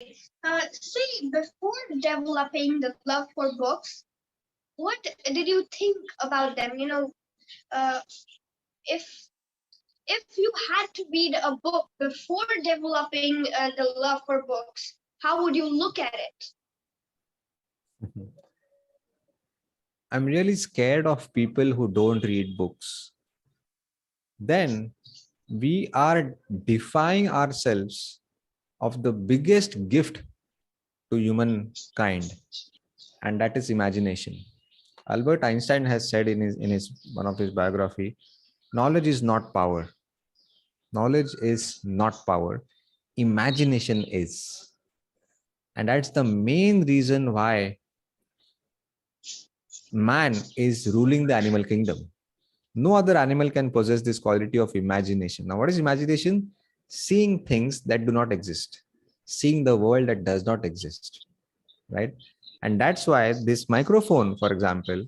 See, before developing the love for books, what did you think about them? Uh, if if you had to read a book before developing the love for books, how would you look at it? I'm really scared of people who don't read books. Then we are defying ourselves of the biggest gift to humankind, and that is imagination. Albert Einstein has said in his one of his biography, knowledge is not power. Knowledge is not power. Imagination is. And that's the main reason why man is ruling the animal kingdom. No other animal can possess this quality of imagination. Now, what is imagination? Seeing things that do not exist, seeing the world that does not exist, right? And that's why this microphone, for example,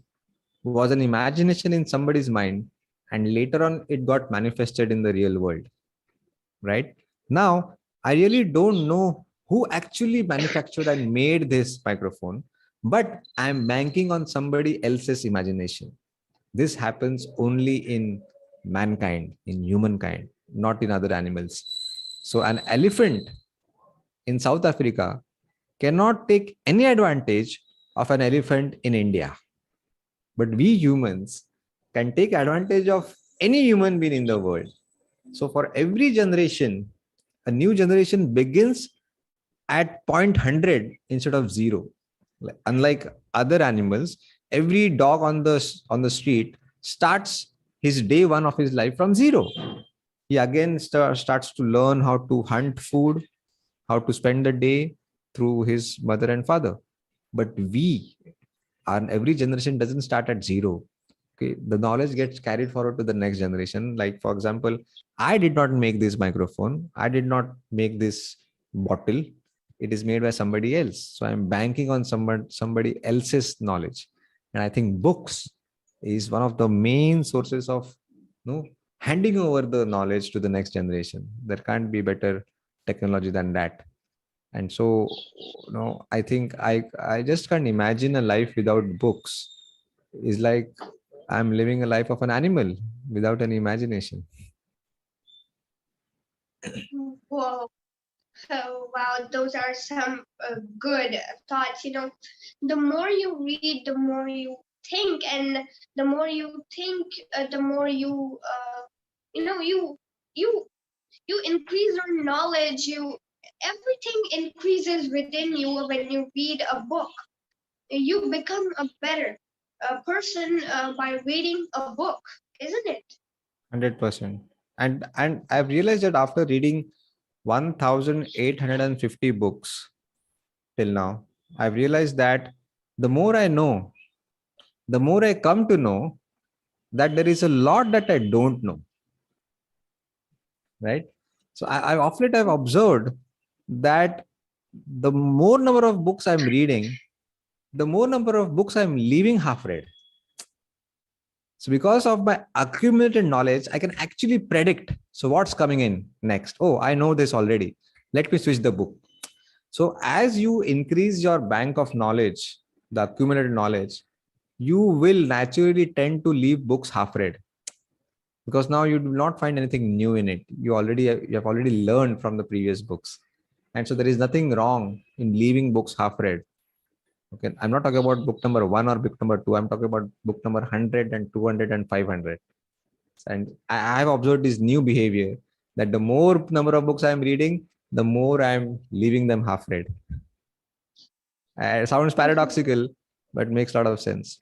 was an imagination in somebody's mind, and later on it got manifested in the real world, right? Now, I really don't know who actually manufactured and made this microphone, but I'm banking on somebody else's imagination. This happens only in mankind, in humankind, not in other animals. So an elephant in South Africa cannot take any advantage of an elephant in India. But we humans can take advantage of any human being in the world. So for every generation, a new generation begins at 0.100 instead of 0. Unlike other animals, every dog on the street starts his day one of his life from 0. He again starts to learn how to hunt food, how to spend the day through his mother and father. But every generation doesn't start at 0. Okay, the knowledge gets carried forward to the next generation. Like, for example, I did not make this microphone. I did not make this bottle. It is made by somebody else. So I'm banking on somebody else's knowledge. And I think books is one of the main sources of handing over the knowledge to the next generation. There can't be better technology than that. And so, I think I just can't imagine a life without books. It's like I'm living a life of an animal without any imagination. Whoa. Oh, wow, those are some good thoughts. The more you read, the more you think, and the more you think, the more you you increase your knowledge. Everything increases within you when you read a book. You become a better person by reading a book, isn't it? 100%. And I've realized that after reading 1,850 books till now, I've realized that the more I know, the more I come to know that there is a lot that I don't know. Right? So of late I've observed that the more number of books I'm reading, the more number of books I'm leaving half read. So because of my accumulated knowledge, I can actually predict. So what's coming in next? Oh, I know this already. Let me switch the book. So as you increase your bank of knowledge, the accumulated knowledge, you will naturally tend to leave books half read, because now you do not find anything new in it. You have already learned from the previous books. And so there is nothing wrong in leaving books half read. Okay, I'm not talking about book number 1 or book number 2. I'm talking about book number 100 and 200 and 500. And I have observed this new behavior that the more number of books I'm reading, the more I'm leaving them half read. It sounds paradoxical, but makes a lot of sense.